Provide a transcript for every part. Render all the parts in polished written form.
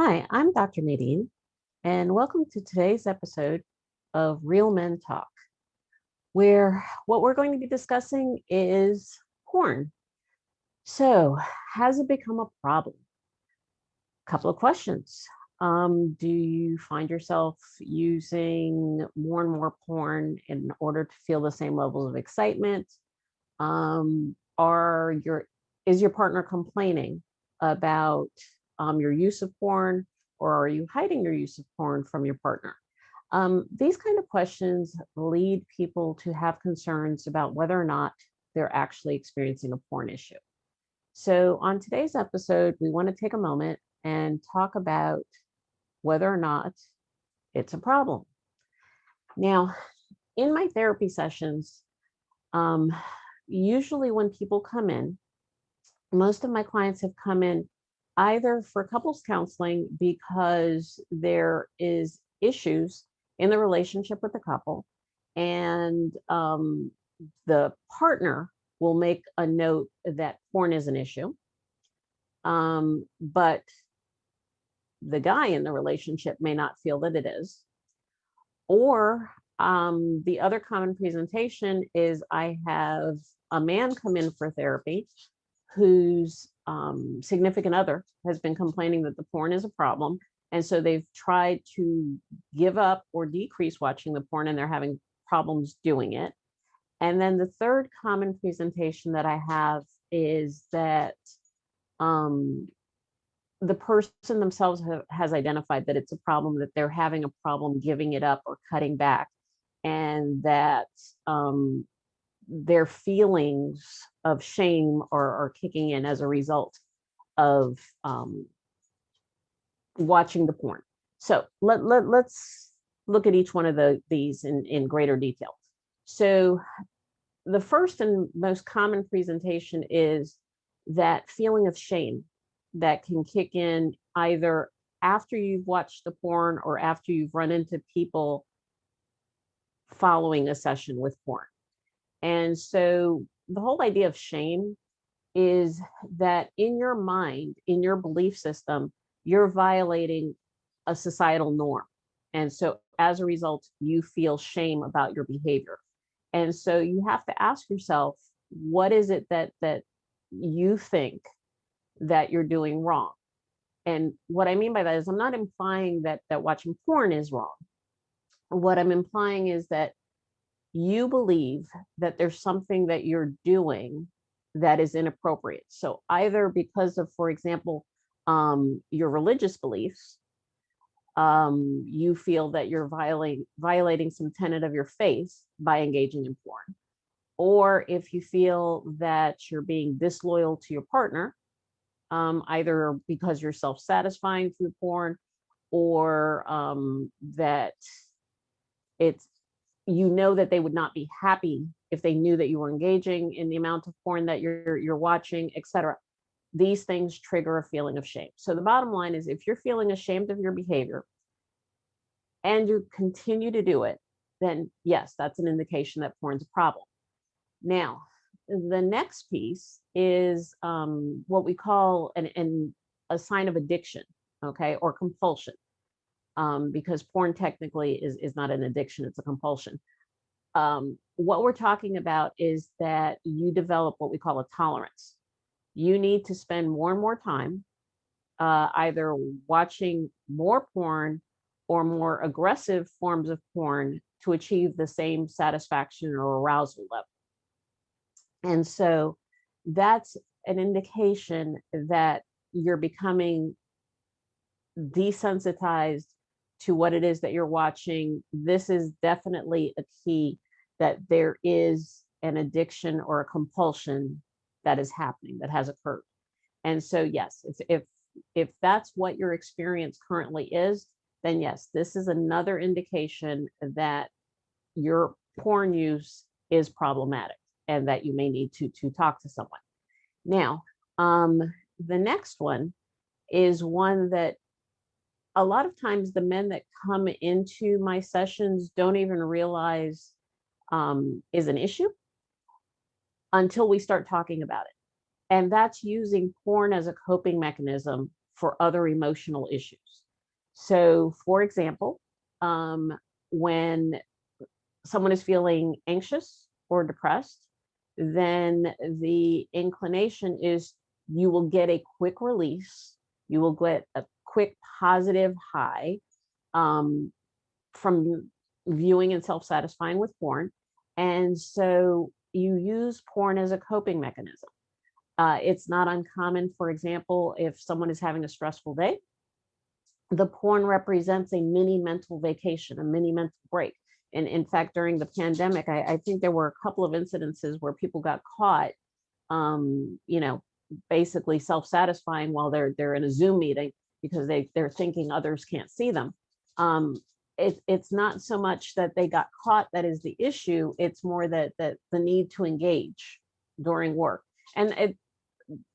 Hi, I'm Dr. Nadine, and welcome to today's episode of Real Men Talk, where what we're going to be discussing is porn. So, has it become a problem? Couple of questions. Do you find yourself using more and more porn in order to feel the same levels of excitement? Are your is your partner complaining about your use of porn, or are you hiding your use of porn from your partner? These kind of questions lead people to have concerns about whether or not they're actually experiencing a porn issue. So, on today's episode, we want to take a moment and talk about whether or not it's a problem. Now, in my therapy sessions, um, usually when people come in, most of my clients have come in either for couples counseling because there is issues in the relationship with the couple, and the partner will make a note that porn is an issue, but the guy in the relationship may not feel that it is. Or the other common presentation is I have a man come in for therapy whose significant other has been complaining that the porn is a problem. And so they've tried to give up or decrease watching the porn, and they're having problems doing it. And then the third common presentation that I have is that um, the person themselves has identified that it's a problem, that they're having a problem giving it up or cutting back, and that their feelings of shame are kicking in as a result of watching the porn. So let's look at each one of these in greater detail. So the first and most common presentation is that feeling of shame that can kick in either after you've watched the porn or after you've run into people following a session with porn. And so the whole idea of shame is that in your mind, in your belief system, you're violating a societal norm. And so as a result, you feel shame about your behavior. And so you have to ask yourself, what is it that you think that you're doing wrong? And what I mean by that is I'm not implying that watching porn is wrong. What I'm implying is that you believe that there's something that you're doing that is inappropriate. So either because of, for example, your religious beliefs, you feel that you're violating some tenet of your faith by engaging in porn. Or if you feel that you're being disloyal to your partner, either because you're self-satisfying through porn, or that it's that they would not be happy if they knew that you were engaging in the amount of porn that you're watching, etc. These things trigger a feeling of shame. So the bottom line is, if you're feeling ashamed of your behavior and you continue to do it, then yes, that's an indication that porn's a problem. Now, the next piece is what we call a sign of addiction, okay, or compulsion, because porn technically is not an addiction, it's a compulsion. What we're talking about is that you develop what we call a tolerance. You need to spend more and more time either watching more porn or more aggressive forms of porn to achieve the same satisfaction or arousal level. And so that's an indication that you're becoming desensitized to what it is that you're watching. This is definitely a key that there is an addiction or a compulsion that is happening, that has occurred. And so, yes, if that's what your experience currently is, then yes, this is another indication that your porn use is problematic and that you may need to talk to someone. Now, the next one is one that a lot of times the men that come into my sessions don't even realize is an issue until we start talking about it. And that's using porn as a coping mechanism for other emotional issues. So, for example, when someone is feeling anxious or depressed, then the inclination is you will get a quick release, you will get a quick positive high um, from viewing and self-satisfying with porn. And so you use porn as a coping mechanism. It's not uncommon, for example, if someone is having a stressful day, the porn represents a mini mental vacation, a mini mental break. And in fact, during the pandemic, I think there were a couple of incidences where people got caught, you know, basically self-satisfying while they're in a Zoom meeting because they're thinking others can't see them. It's not so much that they got caught that is the issue. It's more that the need to engage during work, and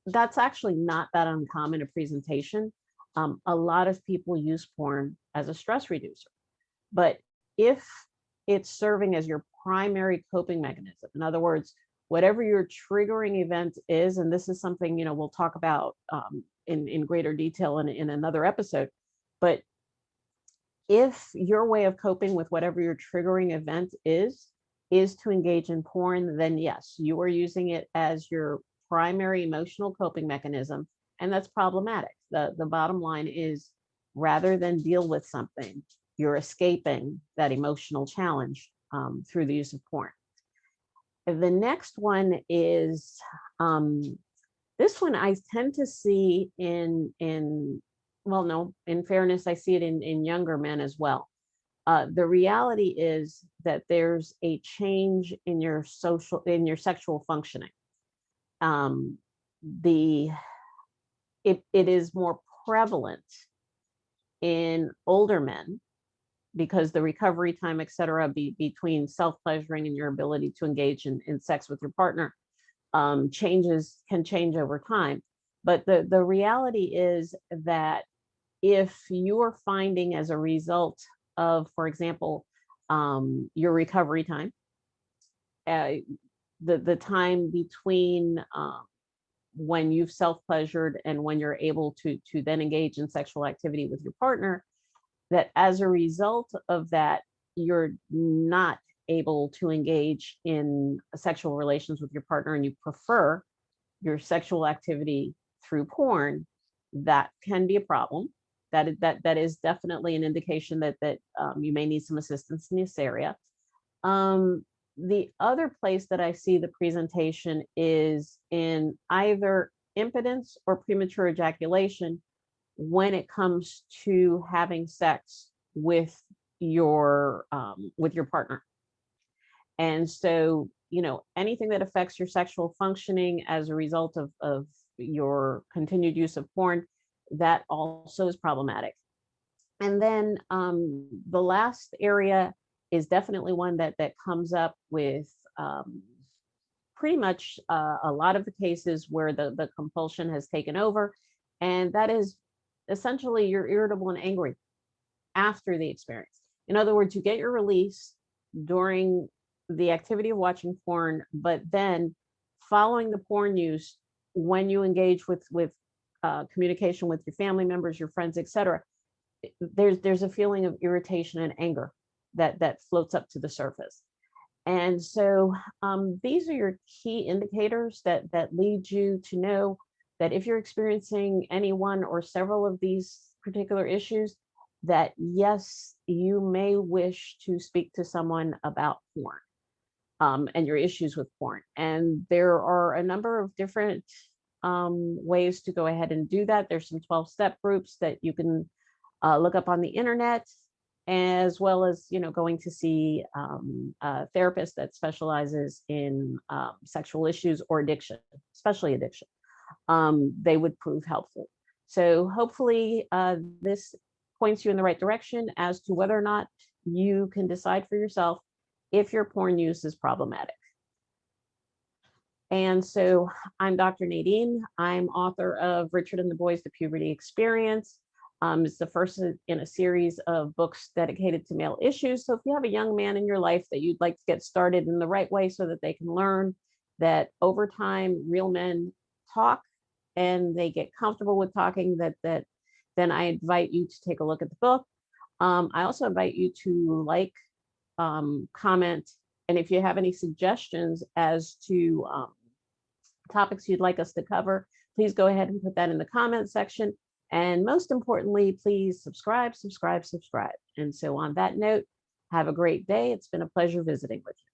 that's actually not that uncommon a presentation. A lot of people use porn as a stress reducer, but if it's serving as your primary coping mechanism, in other words, whatever your triggering event is, and this is something, you know, we'll talk about in greater detail in another episode, but if your way of coping with whatever your triggering event is to engage in porn, then yes, you are using it as your primary emotional coping mechanism, and that's problematic. The bottom line is, rather than deal with something, you're escaping that emotional challenge through the use of porn. The next one is this one I tend to see in well, no, in fairness, I see it in younger men as well. The reality is that there's a change in your sexual functioning. It is more prevalent in older men because the recovery time, et cetera, between self-pleasuring and your ability to engage in sex with your partner can change over time. But the reality is that if you are finding as a result of, for example, your recovery time, the time between when you've self-pleasured and when you're able to then engage in sexual activity with your partner, that as a result of that, you're not able to engage in sexual relations with your partner and you prefer your sexual activity through porn, that can be a problem. That is definitely an indication that you may need some assistance in this area. The other place that I see the presentation is in either impotence or premature ejaculation when it comes to having sex with your partner. And so, you know, anything that affects your sexual functioning as a result of your continued use of porn, that also is problematic. And then the last area is definitely one that comes up with pretty much a lot of the cases where the compulsion has taken over, and that is essentially you're irritable and angry after the experience. In other words, you get your release during the activity of watching porn, but then following the porn use, when you engage with communication with your family members, your friends, etc., there's a feeling of irritation and anger that floats up to the surface. And so these are your key indicators that lead you to know that if you're experiencing any one or several of these particular issues, that yes, you may wish to speak to someone about porn and your issues with porn. And there are a number of different ways to go ahead and do that. There's some 12-step groups that you can look up on the internet, as well as, you know, going to see a therapist that specializes in sexual issues or addiction, especially addiction. They would prove helpful. So hopefully this points you in the right direction as to whether or not you can decide for yourself if your porn use is problematic. And so I'm Dr. Nadine. I'm author of Richard and the Boys, The Puberty Experience. It's the first in a series of books dedicated to male issues. So if you have a young man in your life that you'd like to get started in the right way so that they can learn that over time, real men talk and they get comfortable with talking, that then I invite you to take a look at the book. I also invite you to like, comment, and if you have any suggestions as to topics you'd like us to cover, please go ahead and put that in the comment section. And most importantly, please subscribe, subscribe, subscribe. And so on that note, have a great day. It's been a pleasure visiting with you.